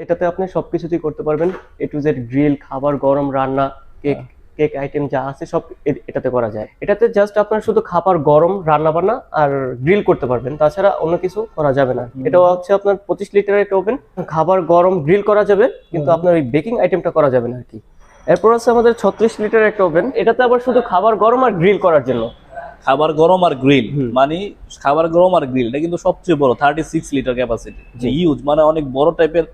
এটাতে আপনি সবকিছুই করতে পারবেন, এ টু জেড গ্রিল, খাবার গরম, রান্না, কেক কেক আইটেম যা আছে সব এটাতে করা যায়। এটাতে জাস্ট আপনার শুধু খাবার গরম, রান্না বান্না আর গ্রিল করতে পারবেন, তাছাড়া অন্য কিছু করা যাবে না। এটা হচ্ছে আপনার 25 লিটারের একটা ওভেন, খাবার গরম গ্রিল করা যাবে, কিন্তু আপনার ওই বেকিং আইটেমটা করা যাবে না আর কি। এরপর আছে আমাদের 36 লিটারের একটা ওভেন, এটাতে আবার শুধু খাবার গরম আর গ্রিল করার জন্য। খাবার গরম আর গ্রিল মানে খাবার গরম আর গ্রিল, এটা কিন্তু সবচেয়ে বড় 36 লিটার ক্যাপাসিটি, যে ইউজ মানে অনেক বড় টাইপের।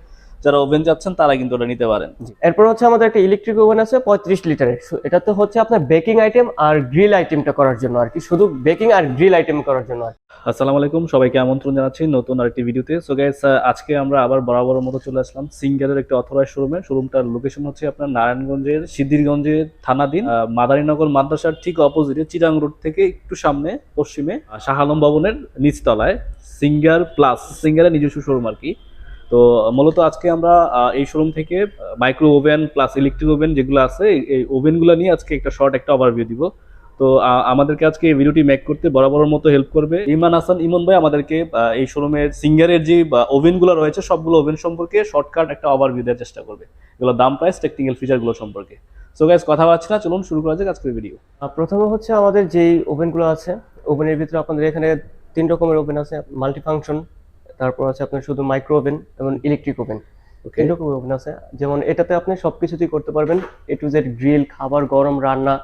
যারা ওভেন যাচ্ছেন তারা কিন্তু এটা নিতে পারেন। এরপর হচ্ছে আমাদের একটা ইলেকট্রিক ওভেন আছে 35 লিটারের, এটাতে হচ্ছে আপনার বেকিং আইটেম আর গ্রিল আইটেমটা করার জন্য আর কি, শুধু বেকিং আর গ্রিল আইটেম করার জন্য। আসসালামু আলাইকুম, সবাইকে আমন্ত্রণ জানাচ্ছি নতুন আরেকটি ভিডিওতে। সো গাইস, আজকে আমরা আবার বরাবরের মতো চলে আসলাম সিঙ্গারের একটা অথরাইজ শোরুমে। শোরুমটার লোকেশন হচ্ছে আপনার নারায়ণগঞ্জের সিদ্ধিরগঞ্জের থানাধীন মাদারীনগর মাদ্রাসার ঠিক অপোজিটে, চিটাং রোড থেকে একটু সামনে পশ্চিমে শাহ আলম ভবনের নিচতলায় সিঙ্গার প্লাস সিঙ্গারের নিজস্ব শোরুম আর কি। তো মূলত আজকে আমরা এই শোরুম থেকে micro oven plus electric oven যেগুলো আছে, এই ওভেনগুলো নিয়ে আজকে একটা শর্ট একটা ওভারভিউ দিব। তো আমাদেরকে আজকে এই ভিডিওটি মেক করতে বরাবরের মতো হেল্প করবে ইমান হাসান ইমন ভাই। আমাদেরকে এই শোরুমের সিঙ্গারের যে ওভেনগুলো রয়েছে সবগুলো ওভেন সম্পর্কে শর্টকাট একটা ওভারভিউ দেওয়ার চেষ্টা করবে, এগুলো দাম, প্রাইস, টেকনিক্যাল ফিচারগুলো সম্পর্কে। সো গাইস, কথা বাড়ছি না, চলুন শুরু করা যাক আজকের ভিডিও। প্রথমে হচ্ছে আমাদের যেই ওভেনগুলো আছে, ওভেনের ভিতরে আপনাদের এখানে 3 রকমের ওভেন আছে, মাল্টি ফাংশন, তারপর আছে আপনার শুধু মাইক্রো ওভেন এবং ইলেকট্রিক ওভেন। 3 রকমের ওভেন আছে, যেমন এটাতে আপনি সবকিছুই করতে পারবেন, এ টু জেড গ্রিল, খাবার গরম, রান্না,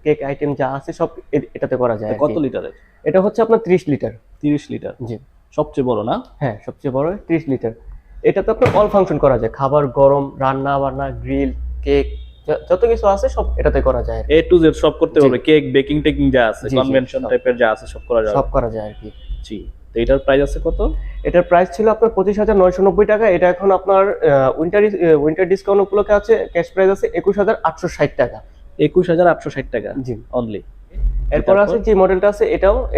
কেক আইটেম যা আছে সব এটাতে করা যায়। কত লিটারের? এটা হচ্ছে আপনার 30 লিটার। 30 লিটার, জি, সবচেয়ে বড় না? হ্যাঁ, সবচেয়ে বড় 30 লিটার। এটাতে আপনার অল ফাংশন করা যায়, খাবার গরম, রান্না বান্না, গ্রিল, কেক, যত কিছু আছে সব এটাতে করা যায়। এ টু জেড সব করতে পারবে, কেক, বেকিং টেকিং যা আছে, কনভেনশন টাইপের যা আছে সব করা যায়, সব করা যায় আর কি। জি। তো এটার প্রাইস আছে কত? এটার প্রাইস ছিল আপনার 25,990 টাকা। এটা এখন আপনার উইন্টার ডিসকাউন্ট উপলক্ষে আছে, ক্যাশ প্রাইস আছে 21,860 টাকা। 21,860 টাকা জি, অনলি। এরপর আছে যে মডেলটা আছে,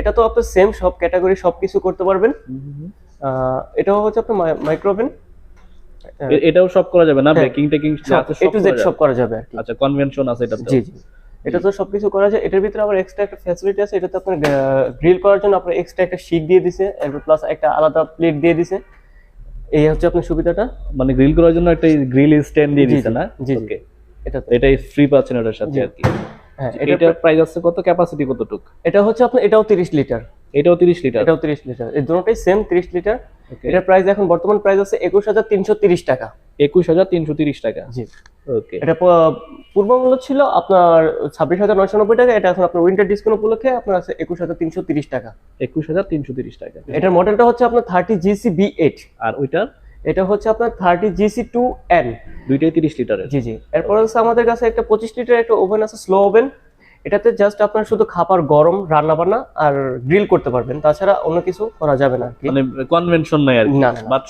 এটা তো আপনার সেম, সব ক্যাটাগরি সবকিছু করতে পারবেন। এটাও হচ্ছে আপনার মাইক্রো ওভেন, এটাও সব করা যাবে না? Baking taking A to Z সব করা যাবে আর কি। আচ্ছা, কনভেনশন আছে এটাতে? জি জি, এটা তো সবকিছু করা যায়। এটার ভিতরে আবার এক্সট্রা একটা ফ্যাসিলিটি আছে, এটাতে আপনার গ্রিল করার জন্য আপনার এক্সট্রা একটা শিক দিয়ে দিয়েছে, এরপর প্লাস একটা আলাদা প্লেট দিয়ে দিয়েছে। এই হচ্ছে আপনার সুবিধাটা, মানে গ্রিল করার জন্য একটা গ্রিল স্ট্যান্ড দিয়ে দিয়েছে না? জি, ওকে, এটাই ফ্রি পাচ্ছেন এটার সাথে আর কি। হ্যাঁ, এটার প্রাইস আছে কত? ক্যাপাসিটি কতটুকু? এটা হচ্ছে আপনার, এটাও 30 লিটার। এটাও 30 লিটার? এটাও 30 লিটার, এই দুটোটাই সেম 30 লিটার। এটার প্রাইস এখন বর্তমান প্রাইস আছে 21,330 টাকা। 21,330 টাকা, জি। ওকে। এটা পূর্ব মূল্য ছিল আপনার 26,990 টাকা, এটা এখন আপনার উইন্টার ডিসকাউন্ট উপলক্ষে আপনার আছে 21,330 টাকা। 21,330 টাকা। এটার মডেলটা হচ্ছে আপনার 30GC B8, আর ওইটার এটা হচ্ছে আপনার 30GC 2N, দুইটাই 30 লিটারের। জি জি। এরপর হচ্ছে আমাদের কাছে একটা 25 লিটার একটা ওভেন আছে, স্লো ওভেন। এটাতে জাস্ট আপনার শুধু খাবার গরম, রান্না বান্না আর গ্রিল করতে পারবেন, তাছাড়া অন্য কিছু করা যাবে না, মানে কনভেনশন নাই আর কি, না, বাট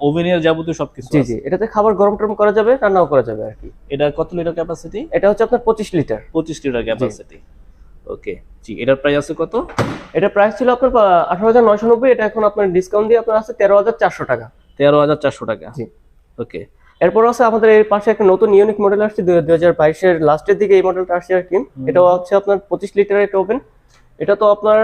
ওভেনের যাবতীয় সবকিছু জি আছে। জি। এটাতে খাবার গরম টরম করা যাবে, রান্নাও করা যাবে আর কি। এটা কত লিটার ক্যাপাসিটি? এটা হচ্ছে আপনার 25 লিটার। 25 লিটার ক্যাপাসিটি, ওকে। জি, এটার প্রাইস আছে কত? এটা প্রাইস ছিল আপনার 18,990, এটা এখন আপনার ডিসকাউন্ট দিয়ে আপনার আছে 13,400 টাকা। 13,400 টাকা, জি, ওকে। এরপর আছে আমাদের এর পাশে একটা নতুন ইউনিক মডেল আসছে, 2022 এর লাস্টের দিকে এই মডেলটা আসছে আর কি। এটা হচ্ছে আপনার 25 লিটারের একটা ওভেন। এটা তো আপনার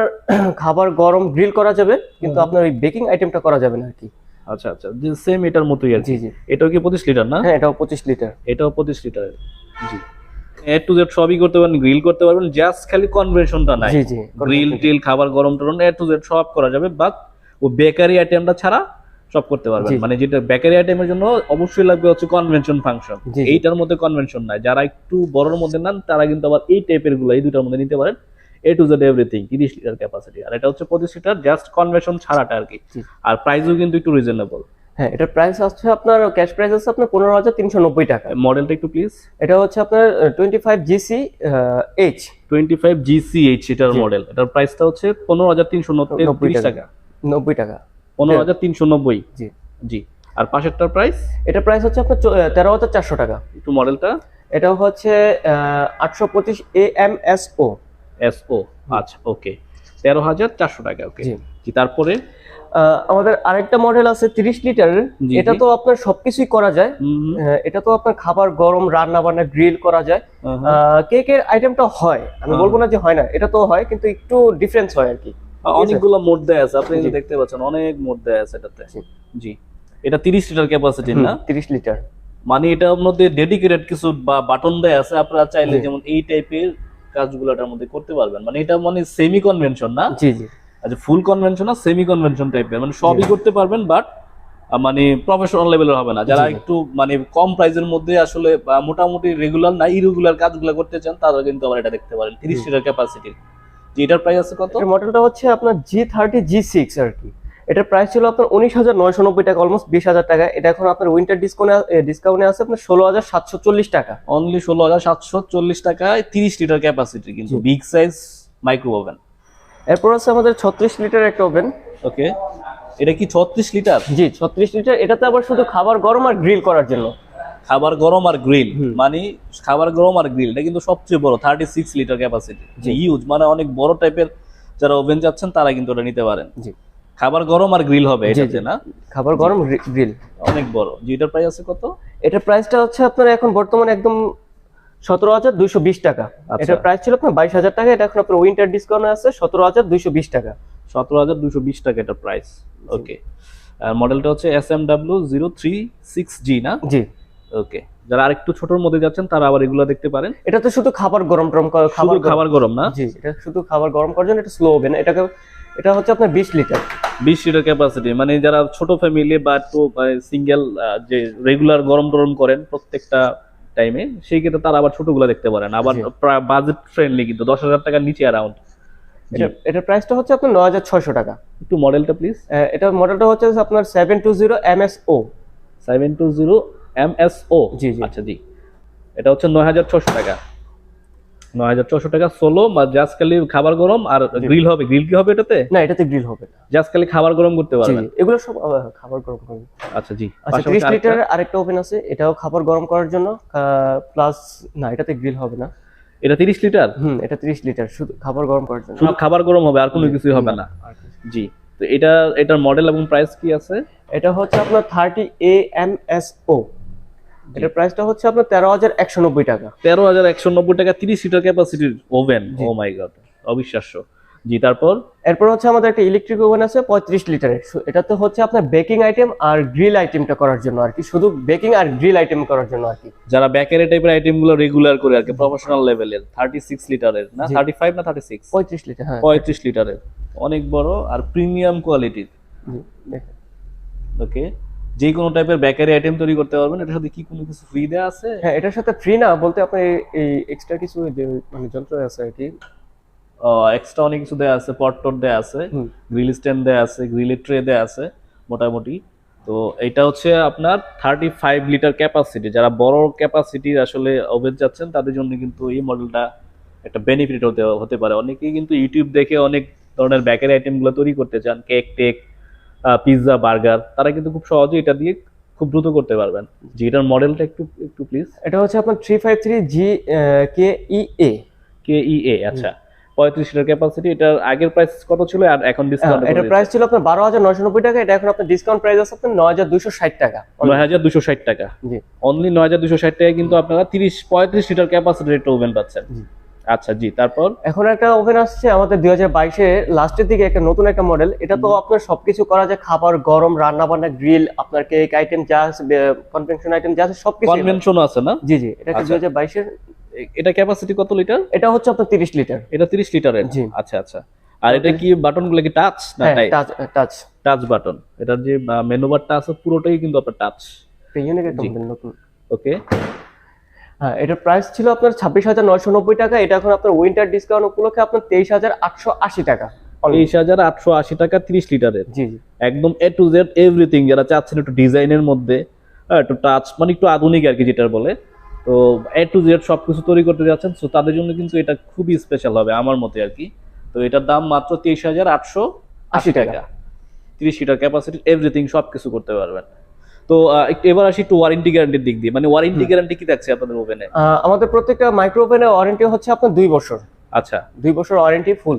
খাবার গরম গ্রিল করা যাবে, কিন্তু আপনার ওই বেকিং আইটেমটা করা যাবে না আর কি। আচ্ছা আচ্ছা, যে সেম এটার মতোই আর কি। জি জি, এটাও কি 25 লিটার না? হ্যাঁ, এটাও 25 লিটার। এটাও 25 লিটারের, জি। এ টু জেড সবই করতে পারবেন, গ্রিল করতে পারবেন, জাস্ট খালি কনভেনশনটা নাই। জি জি, গ্রিল টিল, খাবার গরম টরম, এ টু জেড সব করা যাবে, বাট ও বেকারি আইটেমটা ছাড়া সব করতে পারবেন। মানে যেটা বেকারি আইটেমের জন্য অবশ্যই লাগবে হচ্ছে কনভেনশন ফাংশন, এইটার মধ্যে কনভেনশন নাই। যারা একটু বড়র মধ্যে নেন তারা কিন্তু আবার এই টাইপের গুলো, এই দুটার মধ্যে নিতে পারেন, A to Z everything. 30 litre capacity, আর এটা হচ্ছে 25 লিটার, জাস্ট কনভেনশন ছাড়াটা আর কি। আর প্রাইসও কিন্তু একটু রিজনেবল। হ্যাঁ, এটার প্রাইস আছে আপনার, ক্যাশ প্রাইস আছে আপনার 15,390 টাকা। মডেলটা একটু প্লিজ। এটা হচ্ছে আপনার 25GC H। 25GC H এটার মডেল। এটার প্রাইসটা হচ্ছে 15,390 টাকা। 90 টাকা, 15,390। জি জি। আর পাশেরটার প্রাইস? এটা প্রাইস হচ্ছে আপনার 13,400 টাকা। একটু মডেলটা। এটা হচ্ছে 825 AMSO। আচ্ছা, ওকে। 13,400 টাকা, ওকে। জি, তারপরে আমাদের আরেকটা মডেল আছে 30 লিটারের। এটা তো আপনার সবকিছুই করা যায়, এটা তো আপনার খাবার গরম, রান্না বান্না, গ্রিল করা যায়। কেকের আইটেমটা হয়, আমি বলবো না যে হয় না, এটা তো হয়, কিন্তু একটু ডিফারেন্স হয় আর কি। অনেকগুলো মোড দেয়া আছে, আপনি দেখতে পাচ্ছেন অনেক মোড দেয়া আছে এটাতে। জি। এটা 30 লিটার ক্যাপাসিটি না? 30 লিটার। মানে এটার মধ্যে ডেডিকেটেড কিছু বাটন দেয়া আছে, আপনারা চাইলে জি। যেমন এই টাইপের কাজগুলো এটার মধ্যে করতে পারবেন। মানে এটা মানে সেমি কনভেনশন না? জি জি। আচ্ছা, ফুল কনভেনশন না সেমি কনভেনশন টাইপের, মানে সবই করতে পারবেন, বাট মানে প্রফেশনাল লেভেলের হবে না। যারা জি, জি। একটু মানে কম প্রাইসের মধ্যে আসলে মোটামুটি রেগুলার না ইরেগুলার কাজগুলো করতে চান, তারা কিন্তু আবার এটা দেখতে পারেন। 30 লিটার ক্যাপাসিটির। যে এটার প্রাইস আছে কত? এর মডেলটা হচ্ছে আপনার G30 G6 আর কি। এটার প্রাইস ছিল আপনার 19,990 টাকা, অলমোস্ট 20,000 টাকা। এটা এখন আপনার উইন্টার ডিসকাউন্টে আছে আপনার 16,740 টাকা। অনলি 16,740 টাকায় 30 লিটার ক্যাপাসিটি, কিন্তু জি। Big size micro oven. এরপর আছে আমাদের 36 লিটার একটা ওভেন। ওকে, এটা কি 36 লিটার? জি 36 লিটার। এটাতে আবার শুধু খাবার গরম আর গ্রিল করার জন্য। খাবার গরম আর গ্রিল, মানে খাবার গরম আর গ্রিল, এটা কিন্তু সবচেয়ে বড় 36 লিটার ক্যাপাসিটি, যে ইউজ মানে অনেক বড় টাইপের যারা ওভেন যাচ্ছেন তারা কিন্তু এটা নিতে পারেন। জি। খাবার গরম আর গ্রিল হবে এটাতে না? খাবার গরম গ্রিল। অনেক বড়। যে এটার প্রাইস আছে কত? এটার প্রাইসটা হচ্ছে আপনার এখন বর্তমানে একদম 17,220 টাকা। আচ্ছা। এটার প্রাইস ছিল আপনার 22,000 টাকা। এটা এখন আপনার উইন্টার ডিসকাউন্টে আছে 17,220 টাকা। 17,220 টাকা এটার প্রাইস। ওকে, আর মডেলটা হচ্ছে SM036G না? জি। ওকে, যারা আরেকটু ছোটর মধ্যে যাচ্ছেন তারা আবার এগুলো দেখতে পারেন। এটা তো শুধু খাবার গরম শুধু খাবার গরম না? জি, এটা শুধু খাবার গরম করার জন্য। এটা স্লো ওভেন। এটা হচ্ছে আপনার 20 লিটার। 20 লিটার ক্যাপাসিটি, মানে যারা ছোট ফ্যামিলি বা একটু সিঙ্গেল যে রেগুলার গরম টরম করেন প্রত্যেকটা টাইমে, সেই ক্ষেত্রে তারা আবার ছোটগুলো দেখতে পারেন। আবার বাজেট ফ্রেন্ডলি, কিন্তু 10,000 টাকার নিচে অ্যারাউন্ড। এটার প্রাইসটা হচ্ছে আপনার 9,600 টাকা। একটু মডেলটা প্লিজ। এটার মডেলটা হচ্ছে আপনার 720 MSO। 720 MSO। জি জি। আচ্ছা জি, এটা হচ্ছে 9,600 টাকা। 9,600 টাকা সোলো, বা জাস্ট খালি খাবার গরম আর গ্রিল হবে। গ্রিল কি হবে এটাতে? না, এটাতে গ্রিল হবে না, জাস্ট খালি খাবার গরম করতে জি পারবেন। এগুলো সব খাবার গরম করবে। আচ্ছা জি। আচ্ছা, 30 লিটারের আরেকটা ওভেন আছে, এটাও খাবার গরম করার জন্য। প্লাস না, এটাতে গ্রিল হবে না। এটা 30 লিটার? এটা 30 লিটার, শুধু খাবার গরম করার জন্য। শুধু খাবার গরম হবে, আর কোনো কিছুই হবে না? জি। তো এটার মডেল এবং প্রাইস কি আছে? এটা হচ্ছে আপনার 30 AMSO। এটার প্রাইসটা হচ্ছে আপনার 13,190 টাকা। 13,190 টাকা 30 লিটার ক্যাপাসিটির ওভেন। ও মাই গড, অবিশ্বাস্য। জি, এরপর হচ্ছে আমাদের একটা ইলেকট্রিক ওভেন আছে 35 লিটারের। এটাতে হচ্ছে আপনার বেকিং আইটেম আর গ্রিল আইটেমটা করার জন্য আর কি, শুধু বেকিং আর গ্রিল আইটেম করার জন্য আর কি। যারা বেকারি টাইপের আইটেমগুলো রেগুলার করে আর কি, প্রফেশনাল লেভেলের। 36 লিটারের না? 35 না 36? 35 লিটার, হ্যাঁ 35 লিটারের, অনেক বড় আর প্রিমিয়াম কোয়ালিটির। ওকে, যে কোনো টাইপের বেকারি আইটেম তৈরি করতে পারবেন। এটার সাথে কি কোনো কিছু ফ্রি দেয়া আছে? হ্যাঁ, এটার সাথে ফ্রি না বলতে আপনার এই এক্সট্রা কিছু যে মানে যন্ত্র আছে আর কি। এক্সট্রা অনেক কিছু দেয়া আছে, পট টট দেয়া আছে, গ্রিল স্ট্যান্ড দেয়া আছে, গ্রিলের ট্রে দেয়া আছে মোটামুটি। তো এটা হচ্ছে আপনার 35 লিটার ক্যাপাসিটি। যারা বড় ক্যাপাসিটির আসলে ওভেন যাচ্ছেন তাদের জন্য কিন্তু এই মডেলটা একটা বেনিফিট হতে পারে। অনেকেই কিন্তু ইউটিউব দেখে অনেক ধরনের বেকারি আইটেমগুলো তৈরি করতে চান, কেক টেক, পিৎজা, বার্গার, তারা কিন্তু খুব সহজে এটা দিয়ে খুব দ্রুত করতে পারবেন। যে এটার মডেলটা একটু প্লিজ। এটা হচ্ছে আপনার 353G KEA। KEA, আচ্ছা। 35 লিটার ক্যাপাসিটি। এটার আগের প্রাইস কত ছিল আর এখন ডিসকাউন্ট? এটার প্রাইস ছিল আপনার 12,990 টাকা। এটা এখন আপনার ডিসকাউন্ট প্রাইস আছে আপনার 9,260 টাকা। 9,260 টাকা। জি, অনলি 9,260 টাকায় কিন্তু আপনারা 35 লিটার ক্যাপাসিটির একটা ওভেন পাচ্ছেন। আচ্ছা জি, তারপর এখন একটা ওভেন আসছে আমাদের 2022-এর লাস্টের দিকে, একটা নতুন একটা মডেল। এটা তো আপনার সবকিছু করা যায়, খাবার গরম, রান্না বান্না, গ্রিল, আপনার কেক আইটেম যা আছে, কনভেনশন আইটেম যা আছে সবকিছু। কনভেনশন আছে না? জি জি, এটা 2022-এর। এটা ক্যাপাসিটি কত লিটার? এটা হচ্ছে আপনার 30 লিটার। এটা 30 লিটারের। জি। আচ্ছা আচ্ছা। আর এটা কি বাটনগুলো কি টাচ না টাইপ? টাচ। Touch button. এটার যে মেনু বারটা আছে পুরোটাই কিন্তু আপনার টাচ। ইউনিক একটা মডেল নতুন। ওকে। হ্যাঁ, এটার প্রাইস ছিল আপনার 26,990 টাকা। এটা এখন আপনার উইন্টার ডিসকাউন্ট উপলক্ষে আপনার 23,880 টাকা। 23,880 টাকা 30 লিটারের। জি জি, একদম A to Z এভরিথিং। যারা চাচ্ছেন একটু ডিজাইনের মধ্যে, একটু টাচ, মানে একটু আধুনিক আর কি যেটার বলে, তো A to Z সবকিছু তৈরি করতে যাচ্ছেন, তো তাদের জন্য কিন্তু এটা খুবই স্পেশাল হবে আমার মতে আর কি। তো এটার দাম মাত্র 23,880 টাকা। 30 লিটার ক্যাপাসিটি, এভরিথিং সবকিছু করতে পারবেন। তো এবার আসি একটু ওয়ারেন্টি গ্যারান্টির দিক দিয়ে। মানে ওয়ারেন্টি গ্যারান্টি কি থাকছে আপনাদের ওভেনে? আমাদের প্রত্যেকটা মাইক্রো ওভেনে ওয়ারেন্টি হচ্ছে আপনার 2 বছর। আচ্ছা, 2 বছর ওয়ারেন্টি ফুল।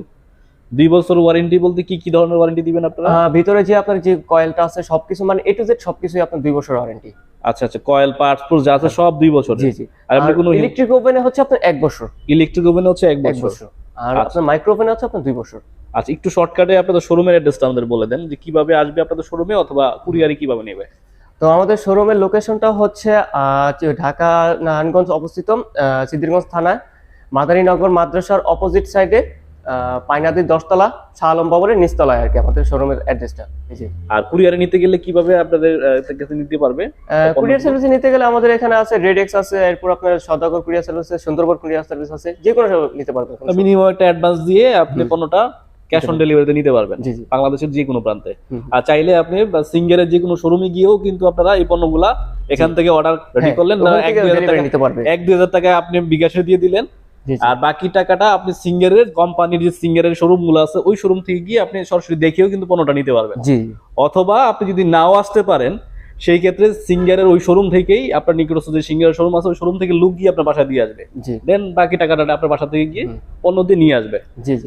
2 বছর ওয়ারেন্টি বলতে কি কি ধরনের ওয়ারেন্টি দিবেন আপনারা? ভিতরে যে আপনার যে কয়েলটা আছে সবকিছু, মানে A to Z সবকিছুই আপনার 2 বছর ওয়ারেন্টি। আচ্ছা আচ্ছা, কয়েল পার্টস পুরো যা আছে সব 2 বছর। জি জি। আর আপনি কোনো ইলেকট্রিক ওভেনে হচ্ছে আপনার 1 বছর। ইলেকট্রিক ওভেনে হচ্ছে 1 বছর। আর আপনার মাইক্রো ওভেনে হচ্ছে আপনার 2 বছর। আচ্ছা, একটু শর্টকাটে আপনাদের শোরুমের অ্যাড্রেসটা আমাদের বলে দেন, যে কিভাবে আসবে আপনাদের শোরুমে, অথবা কুরিয়ারে কিভাবে নেবে। তো আমাদের শোরুমের লোকেশনটা হচ্ছে ঢাকা নারায়ণগঞ্জ অবস্থিত, সিদ্ধিরগঞ্জ থানায় মাদারীনগর মাদ্রাসার অপোজিট সাইডে, পাইনাদির 10তলা, শাহ আলম ভবনের নিচতলায় আর কি আমাদের শোরুমের অ্যাড্রেসটা। আর কুরিয়ারে নিতে গেলে কিভাবে আপনাদের কাছে নিতে পারবে? কুরিয়ার সার্ভিস নিতে গেলে আমাদের এখানে আছে রেডেক্স আছে, এরপর আপনার সদাগর কুরিয়ার সার্ভিস আছে, সুন্দরবন কুরিয়ার সার্ভিস আছে, যে কোনো নিতে পারবেন। মিনিমাম একটা অ্যাডভান্স দিয়ে আপনি পণ্যটা ক্যাশ অন ডেলিভারিতে নিতে পারবেন বাংলাদেশের যে কোনো প্রান্তে। আর চাইলে আপনি সিঙ্গারের যে কোনো শোরুমে গিয়েও কিন্তু আপনারা এই পণ্যগুলা এখান থেকে অর্ডার রেডি করলেন, 1-2 হাজার টাকা আপনি বিকাশে দিয়ে দিলেন, আর বাকি টাকাটা আপনি সিঙ্গারের কোম্পানির যে সিঙ্গারের শোরুম গুলো আছে ওই শোরুম থেকে গিয়ে আপনি সরাসরি দেখেও কিন্তু পণ্যটা নিতে পারবেন। অথবা আপনি যদি নাও আসতে পারেন সেই ক্ষেত্রে সিঙ্গারের ওই শোরুম থেকেই আপনার নিকটস্থ যে সিঙ্গারের শোরুম আছে ওই শোরুম থেকে লুক গিয়ে আপনার বাসায় দিয়ে আসবে, দেন বাকি টাকাটা আপনার বাসা থেকে গিয়ে পণ্য দিয়ে নিয়ে আসবে।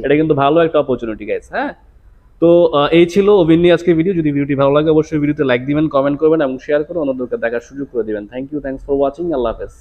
এটা কিন্তু ভালো একটা অপরচুনিটি গাইস। হ্যাঁ, তো এই ছিল ওভেন নিয়ে আজকের ভিডিও। যদি ভিডিওটি ভালো লাগে অবশ্যই ভিডিওতে লাইক দিবেন, কমেন্ট করবেন এবং শেয়ার করে অন্যদেরকে দেখার সুযোগ করে দিবেন। Thanks for watching. আল্লাহ হাফেজ।